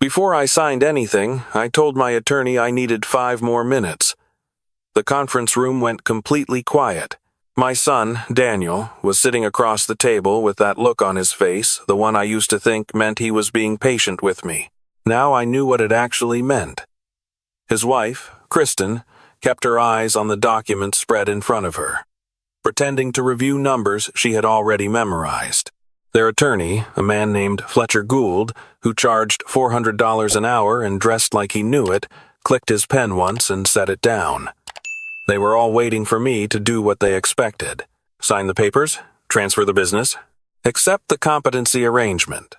Before I signed anything, I told my attorney I needed 5 more minutes. The conference room went completely quiet. My son, Daniel, was sitting across the table with that look on his face, the one I used to think meant he was being patient with me. Now I knew what it actually meant. His wife, Kristen, kept her eyes on the document spread in front of her, pretending to review numbers she had already memorized. Their attorney, a man named Fletcher Gould, who charged $400 an hour and dressed like he knew it, clicked his pen once and set it down. They were all waiting for me to do what they expected. Sign the papers, transfer the business, accept the competency arrangement,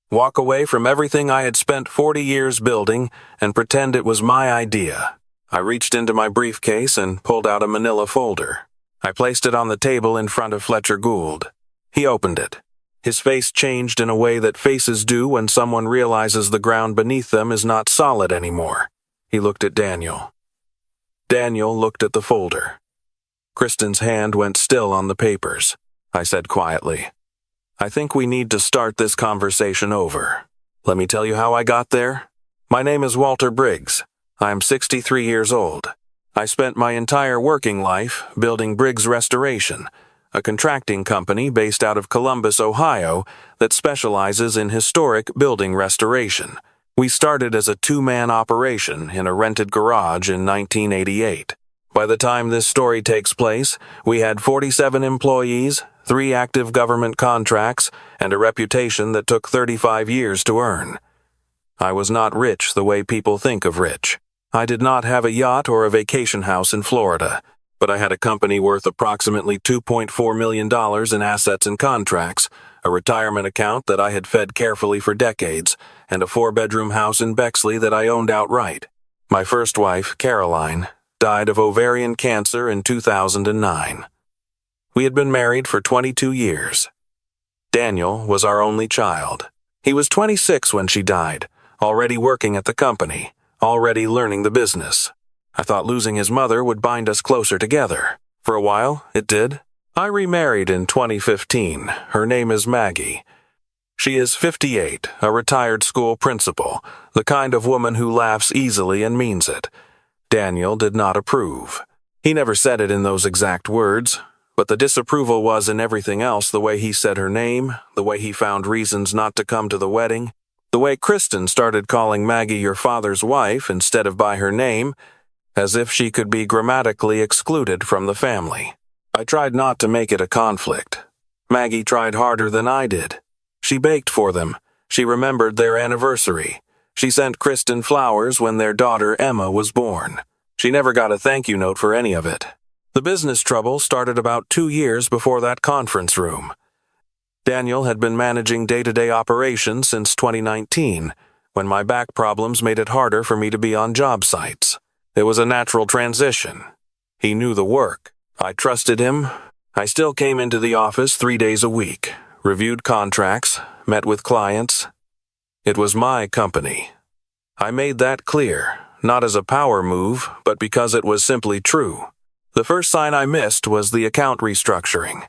walk away from everything I had spent 40 years building, and pretend it was my idea. I reached into my briefcase and pulled out a manila folder. I placed it on the table in front of Fletcher Gould. He opened it. His face changed in a way that faces do when someone realizes the ground beneath them is not solid anymore. He looked at Daniel. Daniel looked at the folder. Kristen's hand went still on the papers. I said quietly, "I think we need to start this conversation over. Let me tell you how I got there. My name is Walter Briggs. I'm 63 years old. I spent my entire working life building Briggs Restoration, a contracting company based out of Columbus, Ohio, that specializes in historic building restoration. We started as a 2-man operation in a rented garage in 1988. By the time this story takes place, we had 47 employees, 3 active government contracts, and a reputation that took 35 years to earn. I was not rich the way people think of rich. I did not have a yacht or a vacation house in Florida, but I had a company worth approximately $2.4 million in assets and contracts, a retirement account that I had fed carefully for decades, and a 4-bedroom house in Bexley that I owned outright. My first wife, Caroline, died of ovarian cancer in 2009. We had been married for 22 years. Daniel was our only child. He was 26 when she died, already working at the company, already learning the business. I thought losing his mother would bind us closer together. For a while, it did. I remarried in 2015. Her name is Maggie. She is 58, a retired school principal, the kind of woman who laughs easily and means it. Daniel did not approve. He never said it in those exact words, but the disapproval was in everything else: the way he said her name, the way he found reasons not to come to the wedding, the way Kristen started calling Maggie your father's wife instead of by her name, as if she could be grammatically excluded from the family. I tried not to make it a conflict. Maggie tried harder than I did. She baked for them. She remembered their anniversary. She sent Kristen flowers when their daughter Emma was born. She never got a thank you note for any of it. The business trouble started about 2 years before that conference room. Daniel had been managing day-to-day operations since 2019, when my back problems made it harder for me to be on job sites. It was a natural transition. He knew the work. I trusted him. I still came into the office 3 days a week, reviewed contracts, met with clients. It was my company. I made that clear, not as a power move, but because it was simply true. The first sign I missed was the account restructuring.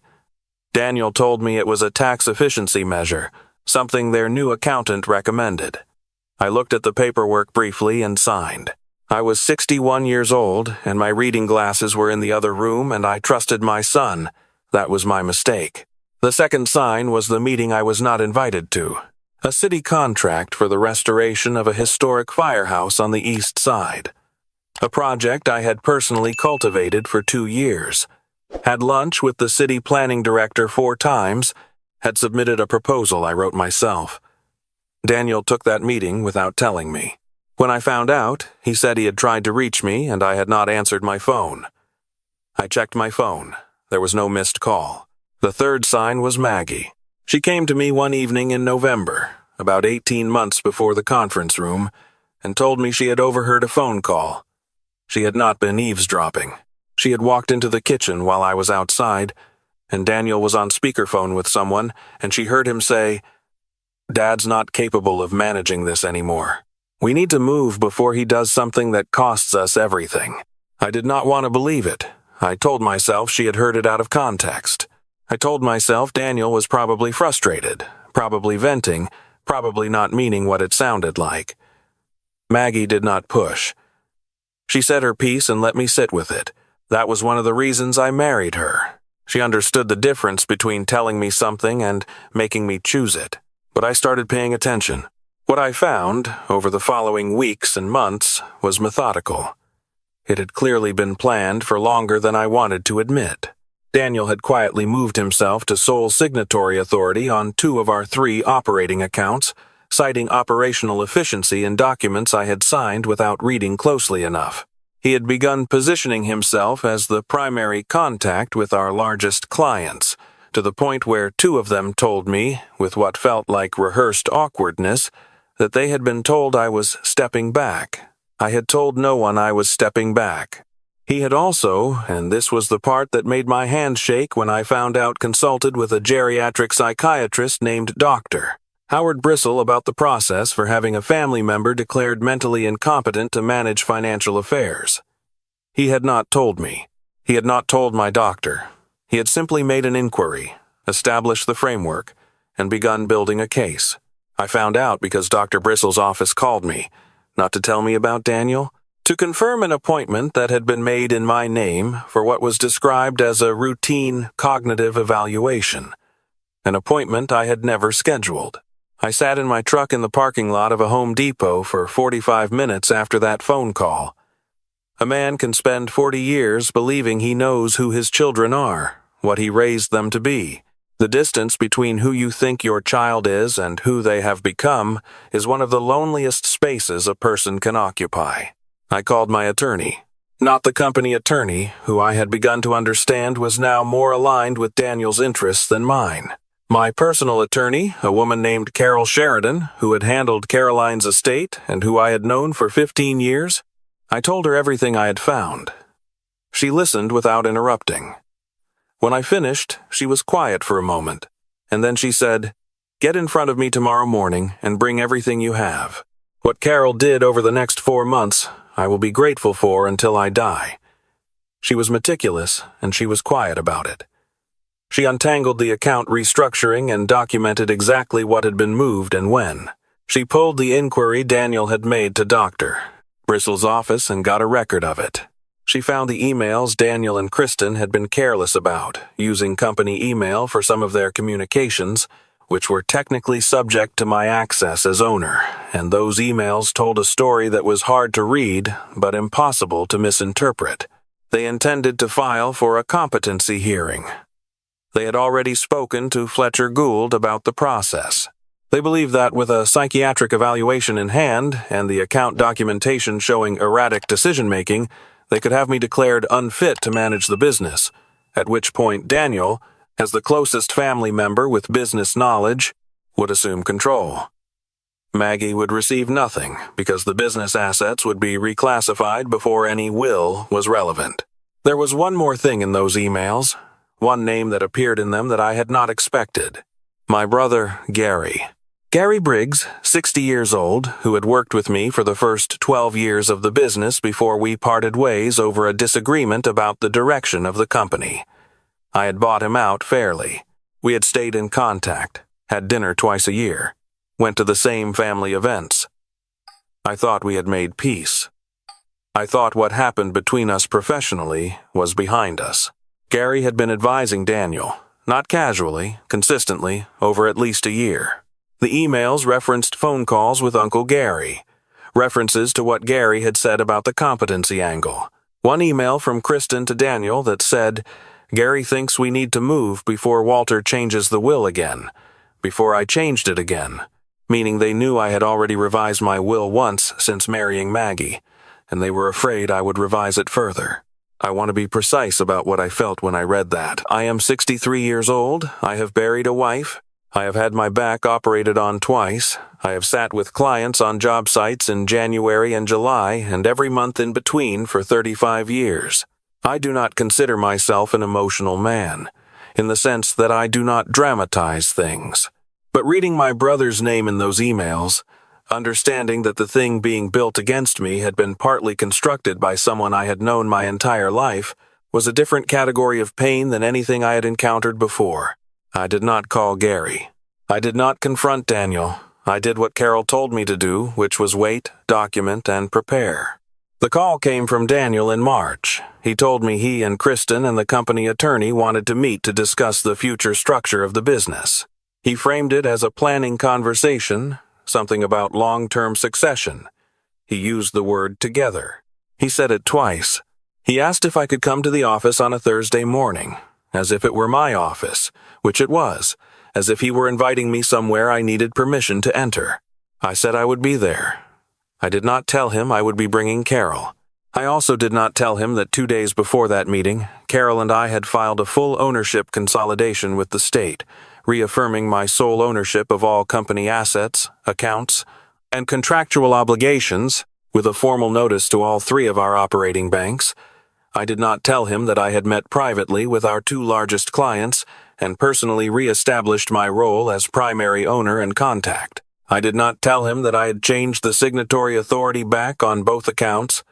Daniel told me it was a tax efficiency measure, something their new accountant recommended. I looked at the paperwork briefly and signed. I was 61 years old, and my reading glasses were in the other room, and I trusted my son. That was my mistake. The second sign was the meeting I was not invited to. A city contract for the restoration of a historic firehouse on the east side. A project I had personally cultivated for 2 years. Had lunch with the city planning director 4 times. Had submitted a proposal I wrote myself. Daniel took that meeting without telling me. When I found out, he said he had tried to reach me and I had not answered my phone. I checked my phone. There was no missed call. The third sign was Maggie. She came to me one evening in November, about 18 months before the conference room, and told me she had overheard a phone call. She had not been eavesdropping. She had walked into the kitchen while I was outside, and Daniel was on speakerphone with someone, and she heard him say, "Dad's not capable of managing this anymore. We need to move before he does something that costs us everything." I did not want to believe it. I told myself she had heard it out of context. I told myself Daniel was probably frustrated, probably venting, probably not meaning what it sounded like. Maggie did not push. She said her piece and let me sit with it. That was one of the reasons I married her. She understood the difference between telling me something and making me choose it. But I started paying attention. What I found, over the following weeks and months, was methodical. It had clearly been planned for longer than I wanted to admit. Daniel had quietly moved himself to sole signatory authority on 2 of our 3 operating accounts, citing operational efficiency in documents I had signed without reading closely enough. He had begun positioning himself as the primary contact with our largest clients, to the point where 2 of them told me, with what felt like rehearsed awkwardness, that they had been told I was stepping back. I had told no one I was stepping back. He had also, and this was the part that made my hand shake when I found out, consulted with a geriatric psychiatrist named Dr. Howard Bristle about the process for having a family member declared mentally incompetent to manage financial affairs. He had not told me. He had not told my doctor. He had simply made an inquiry, established the framework, and begun building a case. I found out because Dr. Bristle's office called me, not to tell me about Daniel, to confirm an appointment that had been made in my name for what was described as a routine cognitive evaluation, an appointment I had never scheduled. I sat in my truck in the parking lot of a Home Depot for 45 minutes after that phone call. A man can spend 40 years believing he knows who his children are, what he raised them to be. The distance between who you think your child is and who they have become is one of the loneliest spaces a person can occupy. I called my attorney. Not the company attorney, who I had begun to understand was now more aligned with Daniel's interests than mine. My personal attorney, a woman named Carol Sheridan, who had handled Caroline's estate and who I had known for 15 years. I told her everything I had found. She listened without interrupting. When I finished, she was quiet for a moment, and then she said, "Get in front of me tomorrow morning and bring everything you have. What Carol did over the next 4 months, I will be grateful for until I die." She was meticulous, and she was quiet about it. She untangled the account restructuring and documented exactly what had been moved and when. She pulled the inquiry Daniel had made to Dr. Bristle's office and got a record of it. She found the emails Daniel and Kristen had been careless about, using company email for some of their communications, which were technically subject to my access as owner, and those emails told a story that was hard to read but impossible to misinterpret. They intended to file for a competency hearing. They had already spoken to Fletcher Gould about the process. They believed that with a psychiatric evaluation in hand and the account documentation showing erratic decision-making, they could have me declared unfit to manage the business, at which point Daniel, as the closest family member with business knowledge, would assume control. Maggie would receive nothing because the business assets would be reclassified before any will was relevant. There was one more thing in those emails, one name that appeared in them that I had not expected. My brother, Gary. Gary Briggs, 60 years old, who had worked with me for the first 12 years of the business before we parted ways over a disagreement about the direction of the company. I had bought him out fairly. We had stayed in contact, had dinner twice a year, went to the same family events. I thought we had made peace. I thought what happened between us professionally was behind us. Gary had been advising Daniel, not casually, consistently, over at least a year. The emails referenced phone calls with Uncle Gary, references to what Gary had said about the competency angle. One email from Kristen to Daniel that said, "Gary thinks we need to move before Walter changes the will again, before I changed it again," meaning they knew I had already revised my will once since marrying Maggie, and they were afraid I would revise it further. I want to be precise about what I felt when I read that. I am 63 years old. I have buried a wife. I have had my back operated on twice. I have sat with clients on job sites in January and July and every month in between for 35 years. I do not consider myself an emotional man, in the sense that I do not dramatize things. But reading my brother's name in those emails, understanding that the thing being built against me had been partly constructed by someone I had known my entire life, was a different category of pain than anything I had encountered before. I did not call Gary. I did not confront Daniel. I did what Carol told me to do, which was wait, document, and prepare. The call came from Daniel in March. He told me he and Kristen and the company attorney wanted to meet to discuss the future structure of the business. He framed it as a planning conversation, something about long-term succession. He used the word together. He said it twice. He asked if I could come to the office on a Thursday morning, as if it were my office, which it was, as if he were inviting me somewhere I needed permission to enter. I said I would be there. I did not tell him I would be bringing Carol. I also did not tell him that 2 days before that meeting, Carol and I had filed a full ownership consolidation with the state, reaffirming my sole ownership of all company assets, accounts, and contractual obligations, with a formal notice to all 3 of our operating banks. I did not tell him that I had met privately with our 2 largest clients and personally re-established my role as primary owner and contact. I did not tell him that I had changed the signatory authority back on both accounts,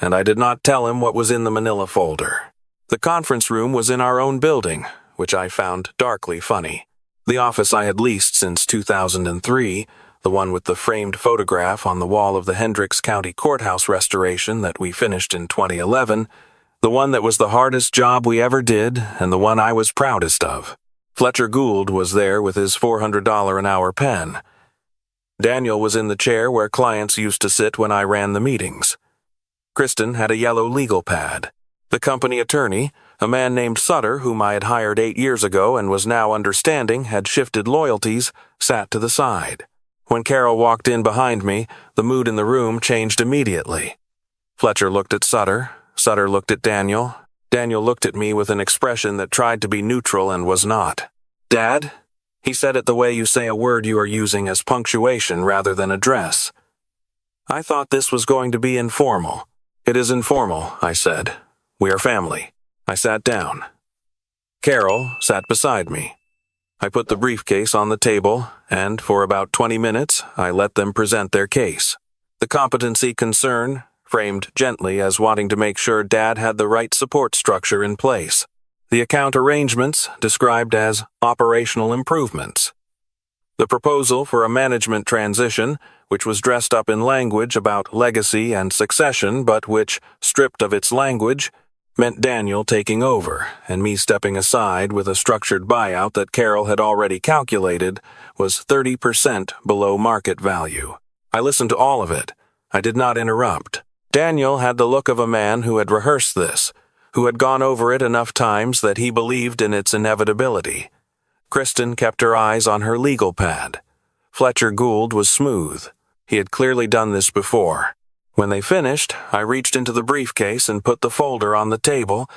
and I did not tell him what was in the manila folder. The conference room was in our own building, which I found darkly funny. The office I had leased since 2003, the one with the framed photograph on the wall of the Hendricks County Courthouse restoration that we finished in 2011, the one that was the hardest job we ever did and the one I was proudest of. Fletcher Gould was there with his $400 an hour pen. Daniel was in the chair where clients used to sit when I ran the meetings. Kristen had a yellow legal pad. The company attorney, a man named Sutter, whom I had hired 8 years ago and was now understanding had shifted loyalties, sat to the side. When Carol walked in behind me, the mood in the room changed immediately. Fletcher looked at Sutter. Sutter looked at Daniel. Daniel looked at me with an expression that tried to be neutral and was not. "Dad?" He said it the way you say a word you are using as punctuation rather than address. I thought this was going to be informal. "It is informal," I said. "We are family." I sat down. Carol sat beside me. I put the briefcase on the table, and for about 20 minutes, I let them present their case. The competency concern, framed gently as wanting to make sure Dad had the right support structure in place. The account arrangements described as operational improvements. The proposal for a management transition, which was dressed up in language about legacy and succession, but which, stripped of its language, meant Daniel taking over and me stepping aside with a structured buyout that Carol had already calculated was 30% below market value. I listened to all of it. I did not interrupt. Daniel had the look of a man who had rehearsed this, who had gone over it enough times that he believed in its inevitability. Kristen kept her eyes on her legal pad. Fletcher Gould was smooth. He had clearly done this before. When they finished, I reached into the briefcase and put the folder on the table.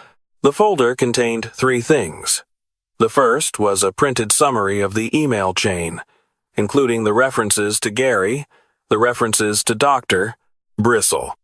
The folder contained 3 things. The first was a printed summary of the email chain, including the references to Gary, the references to Dr. Bristle,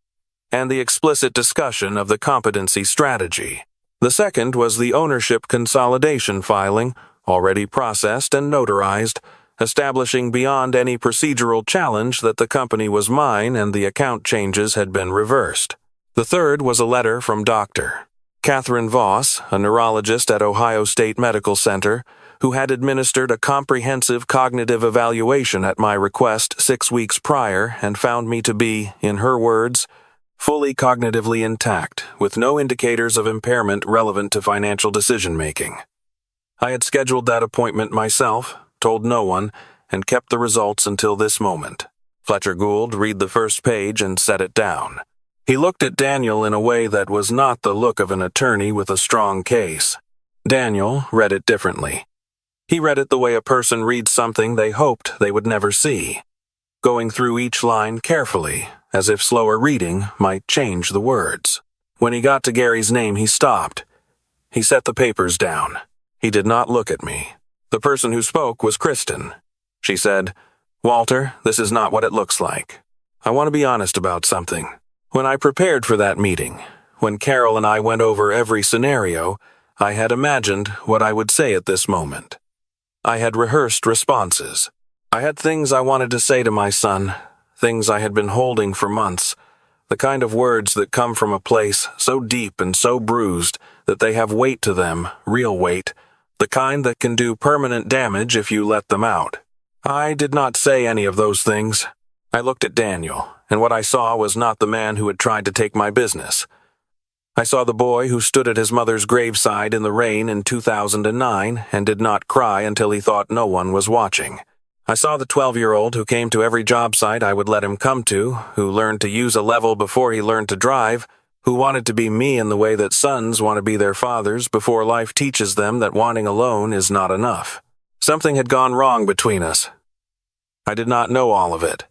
and the explicit discussion of the competency strategy. The second was the ownership consolidation filing, already processed and notarized, establishing beyond any procedural challenge that the company was mine and the account changes had been reversed. The third was a letter from Dr. Catherine Voss, a neurologist at Ohio State Medical Center, who had administered a comprehensive cognitive evaluation at my request 6 weeks prior and found me to be, in her words, fully cognitively intact, with no indicators of impairment relevant to financial decision-making. I had scheduled that appointment myself, told no one, and kept the results until this moment. Fletcher Gould read the first page and set it down. He looked at Daniel in a way that was not the look of an attorney with a strong case. Daniel read it differently. He read it the way a person reads something they hoped they would never see, going through each line carefully, as if slower reading might change the words. When he got to Gary's name, he stopped. He set the papers down. He did not look at me. The person who spoke was Kristen. She said, "Walter, this is not what it looks like. I want to be honest about something. When I prepared for that meeting, when Carol and I went over every scenario, I had imagined what I would say at this moment. I had rehearsed responses. I had things I wanted to say to my son, things I had been holding for months, the kind of words that come from a place so deep and so bruised that they have weight to them, real weight, the kind that can do permanent damage if you let them out. I did not say any of those things. I looked at Daniel, and what I saw was not the man who had tried to take my business. I saw the boy who stood at his mother's graveside in the rain in 2009 and did not cry until he thought no one was watching. I saw the 12-year-old who came to every job site I would let him come to, who learned to use a level before he learned to drive, who wanted to be me in the way that sons want to be their fathers before life teaches them that wanting alone is not enough. Something had gone wrong between us. I did not know all of it.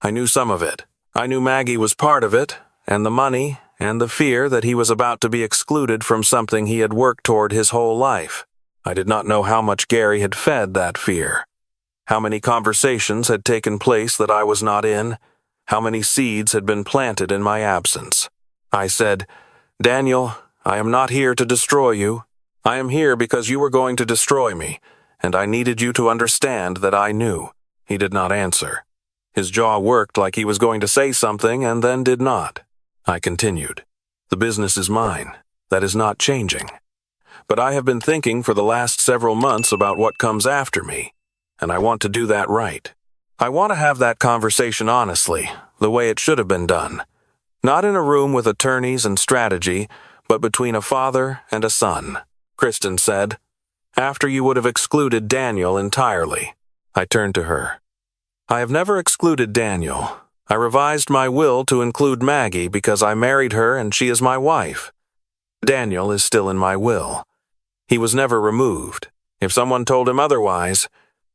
I knew some of it. I knew Maggie was part of it, and the money, and the fear that he was about to be excluded from something he had worked toward his whole life. I did not know how much Gary had fed that fear. How many conversations had taken place that I was not in, how many seeds had been planted in my absence. I said, "Daniel, I am not here to destroy you. I am here because you were going to destroy me, and I needed you to understand that I knew." He did not answer. His jaw worked like he was going to say something and then did not. I continued, "The business is mine. That is not changing. But I have been thinking for the last several months about what comes after me, and I want to do that right. I want to have that conversation honestly, the way it should have been done. Not in a room with attorneys and strategy, but between a father and a son." Kristen said, "After you would have excluded Daniel entirely." I turned to her. "I have never excluded Daniel. I revised my will to include Maggie because I married her and she is my wife. Daniel is still in my will. He was never removed. If someone told him otherwise,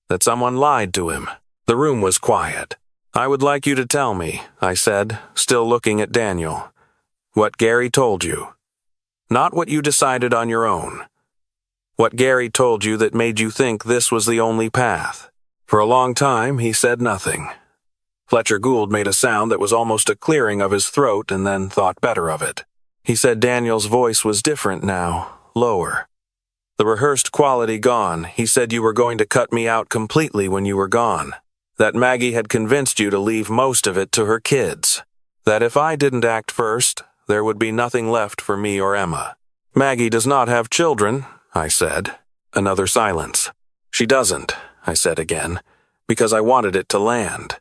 that someone lied to him." The room was quiet. "I would like you to tell me," I said, still looking at Daniel, "what Gary told you. Not what you decided on your own. What Gary told you that made you think this was the only path." For a long time, he said nothing. Fletcher Gould made a sound that was almost a clearing of his throat and then thought better of it. He said Daniel's voice was different now, lower. "The rehearsed quality gone. He said you were going to cut me out completely when you were gone. That Maggie had convinced you to leave most of it to her kids. That if I didn't act first, there would be nothing left for me or Emma." "Maggie does not have children," I said. Another silence. "She doesn't," I said again, because I wanted it to land.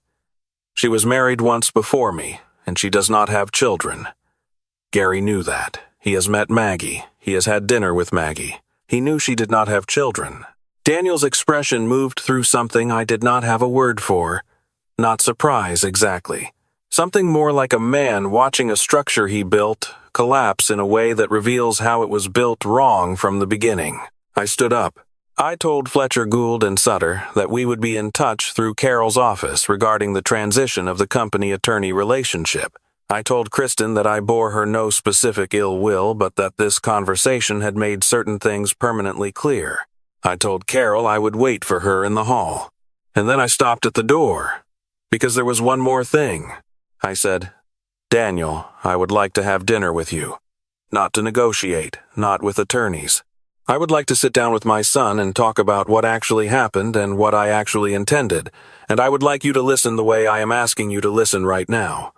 "She was married once before me, and she does not have children. Gary knew that. He has met Maggie. He has had dinner with Maggie. He knew she did not have children." Daniel's expression moved through something I did not have a word for. Not surprise, exactly. Something more like a man watching a structure he built collapse in a way that reveals how it was built wrong from the beginning. I stood up. "I told Fletcher Gould and Sutter that we would be in touch through Carol's office regarding the transition of the company-attorney relationship. I told Kristen that I bore her no specific ill will, but that this conversation had made certain things permanently clear. I told Carol I would wait for her in the hall. And then I stopped at the door, because there was one more thing. I said, 'Daniel, I would like to have dinner with you. Not to negotiate, not with attorneys. I would like to sit down with my son and talk about what actually happened and what I actually intended, and I would like you to listen the way I am asking you to listen right now.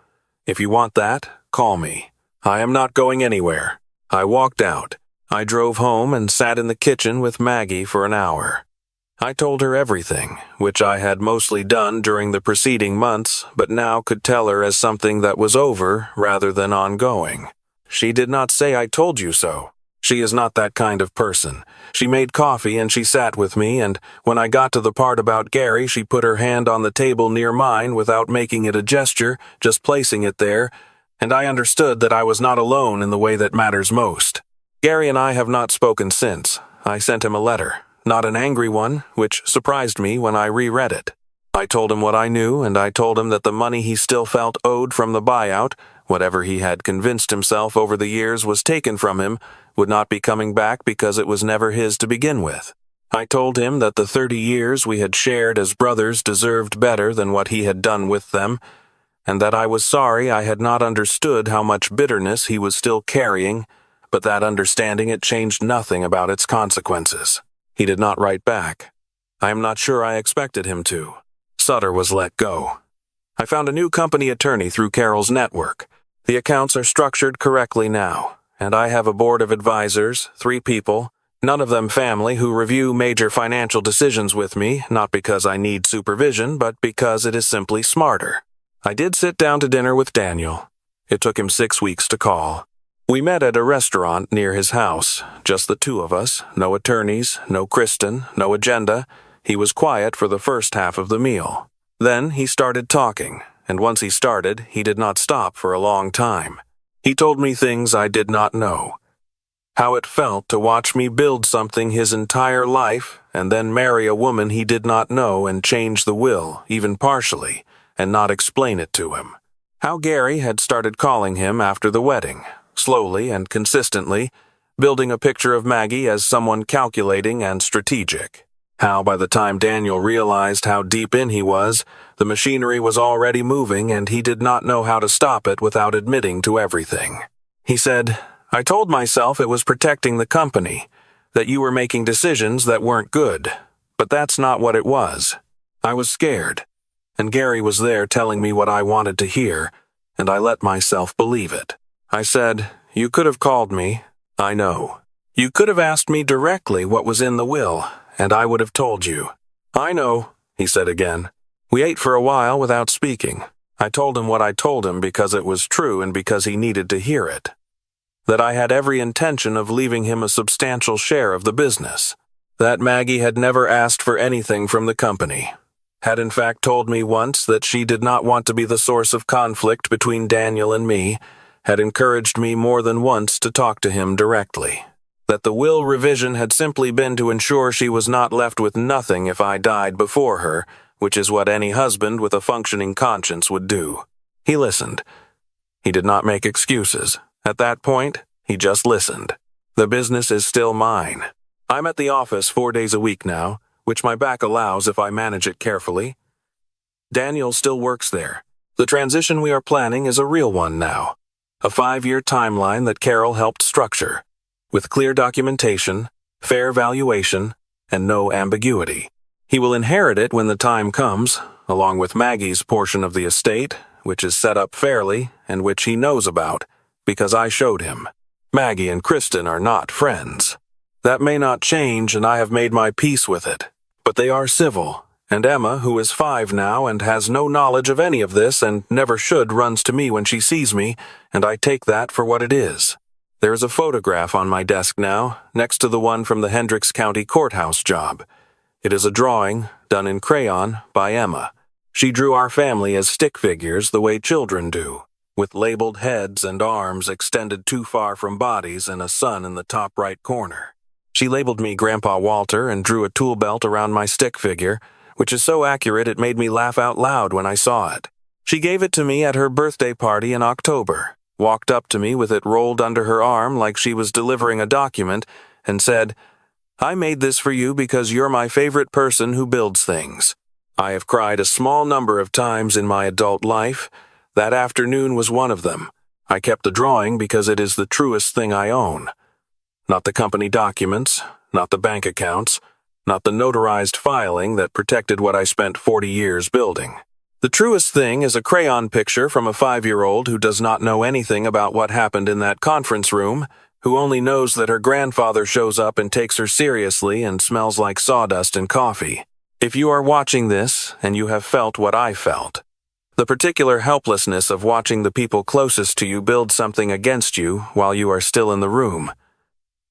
If you want that, call me. I am not going anywhere.' I walked out. I drove home and sat in the kitchen with Maggie for an hour. I told her everything, which I had mostly done during the preceding months, but now could tell her as something that was over rather than ongoing. She did not say I told you so. She is not that kind of person. She made coffee and she sat with me, and when I got to the part about Gary, she put her hand on the table near mine without making it a gesture, just placing it there, and I understood that I was not alone in the way that matters most. Gary and I have not spoken since. I sent him a letter, not an angry one, which surprised me when I reread it. I told him what I knew, and I told him that the money he still felt owed from the buyout, whatever he had convinced himself over the years was taken from him, would not be coming back because it was never his to begin with. I told him that the 30 years we had shared as brothers deserved better than what he had done with them, and that I was sorry I had not understood how much bitterness he was still carrying, but that understanding it changed nothing about its consequences. He did not write back. I am not sure I expected him to. Sutter was let go. I found a new company attorney through Carol's network. The accounts are structured correctly now, and I have a board of advisors, 3 people, None of them family who review major financial decisions with me, not because I need supervision, but because it is simply smarter. I did sit down to dinner with Daniel. It took him 6 weeks to call. We met at a restaurant near his house, just the two of us, no attorneys, no Kristen, no agenda. He was quiet for the first half of the meal. Then he started talking, and once he started, he did not stop for a long time. He told me things I did not know. How it felt to watch me build something his entire life and then marry a woman he did not know and change the will, even partially, and not explain it to him. How Gary had started calling him after the wedding, slowly and consistently, building a picture of Maggie as someone calculating and strategic. How by the time Daniel realized how deep in he was, the machinery was already moving and he did not know how to stop it without admitting to everything. He said, "I told myself it was protecting the company, that you were making decisions that weren't good, but that's not what it was. I was scared, and Gary was there telling me what I wanted to hear, and I let myself believe it. I said, 'You could have called me. I know. You could have asked me directly what was in the will, and I would have told you.' 'I know,' he said again. We ate for a while without speaking. I told him what I told him because it was true and because he needed to hear it. That I had every intention of leaving him a substantial share of the business. That Maggie had never asked for anything from the company. Had in fact told me once that she did not want to be the source of conflict between Daniel and me, had encouraged me more than once to talk to him directly. That the will revision had simply been to ensure she was not left with nothing if I died before her, which is what any husband with a functioning conscience would do. He listened. He did not make excuses. At that point, he just listened. The business is still mine. I'm at the office 4 days a week now, which my back allows if I manage it carefully. Daniel still works there. The transition we are planning is a real one now. A 5-year timeline that Carol helped structure, with clear documentation, fair valuation, and no ambiguity. He will inherit it when the time comes, along with Maggie's portion of the estate, which is set up fairly and which he knows about, because I showed him. Maggie and Kristen are not friends. That may not change, and I have made my peace with it. But they are civil, and Emma, who is 5 now and has no knowledge of any of this and never should, runs to me when she sees me, and I take that for what it is. There is a photograph on my desk now, next to the one from the Hendricks County courthouse job. It is a drawing, done in crayon, by Emma. She drew our family as stick figures the way children do, with labeled heads and arms extended too far from bodies and a sun in the top right corner. She labeled me Grandpa Walter and drew a tool belt around my stick figure, which is so accurate it made me laugh out loud when I saw it. She gave it to me at her birthday party in October, walked up to me with it rolled under her arm like she was delivering a document, and said, "I made this for you because you're my favorite person who builds things." I have cried a small number of times in my adult life. That afternoon was one of them. I kept the drawing because it is the truest thing I own. Not the company documents, not the bank accounts, not the notarized filing that protected what I spent 40 years building. The truest thing is a crayon picture from a 5-year-old who does not know anything about what happened in that conference room, who only knows that her grandfather shows up and takes her seriously and smells like sawdust and coffee. If you are watching this and you have felt what I felt, the particular helplessness of watching the people closest to you build something against you while you are still in the room,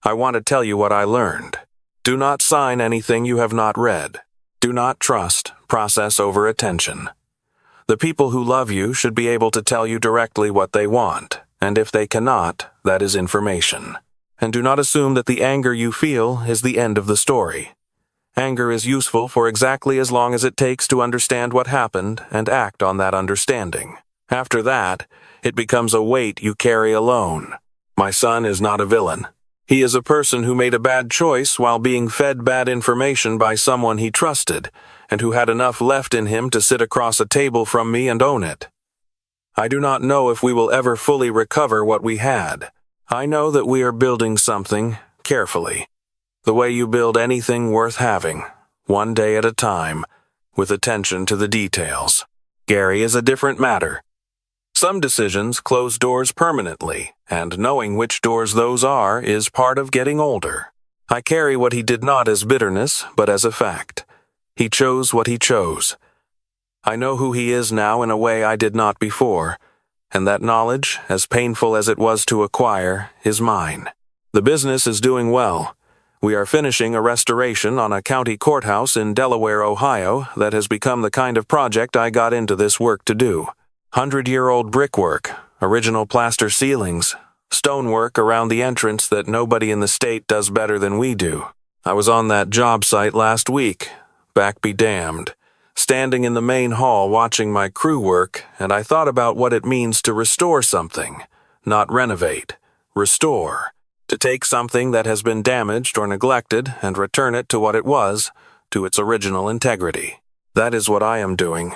I want to tell you what I learned. Do not sign anything you have not read. Do not trust process over attention. The people who love you should be able to tell you directly what they want, and if they cannot, that is information. And do not assume that the anger you feel is the end of the story. Anger is useful for exactly as long as it takes to understand what happened and act on that understanding. After that, it becomes a weight you carry alone. My son is not a villain. He is a person who made a bad choice while being fed bad information by someone he trusted, and who had enough left in him to sit across a table from me and own it. I do not know if we will ever fully recover what we had. I know that we are building something carefully. The way you build anything worth having, one day at a time, with attention to the details. Gary is a different matter. Some decisions close doors permanently, and knowing which doors those are is part of getting older. I carry what he did not as bitterness, but as a fact. He chose what he chose. I know who he is now in a way I did not before, and that knowledge, as painful as it was to acquire, is mine. The business is doing well. We are finishing a restoration on a county courthouse in Delaware, Ohio, that has become the kind of project I got into this work to do. 100-year-old brickwork, original plaster ceilings, stonework around the entrance that nobody in the state does better than we do. I was on that job site last week, back be damned, standing in the main hall watching my crew work, and I thought about what it means to restore something, not renovate, restore. To take something that has been damaged or neglected and return it to what it was, to its original integrity. That is what I am doing.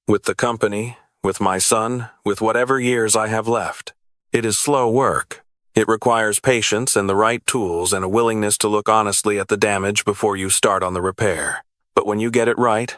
With the company, with my son, with whatever years I have left. It is slow work. It requires patience and the right tools and a willingness to look honestly at the damage before you start on the repair. But when you get it right,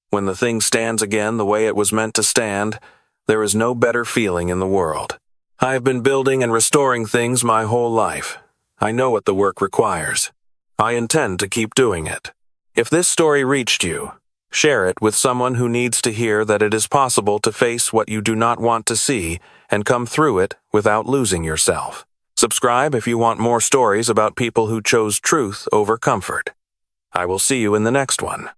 when the thing stands again the way it was meant to stand, there is no better feeling in the world. I have been building and restoring things my whole life. I know what the work requires. I intend to keep doing it. If this story reached you, share it with someone who needs to hear that it is possible to face what you do not want to see and come through it without losing yourself. Subscribe if you want more stories about people who chose truth over comfort. I will see you in the next one.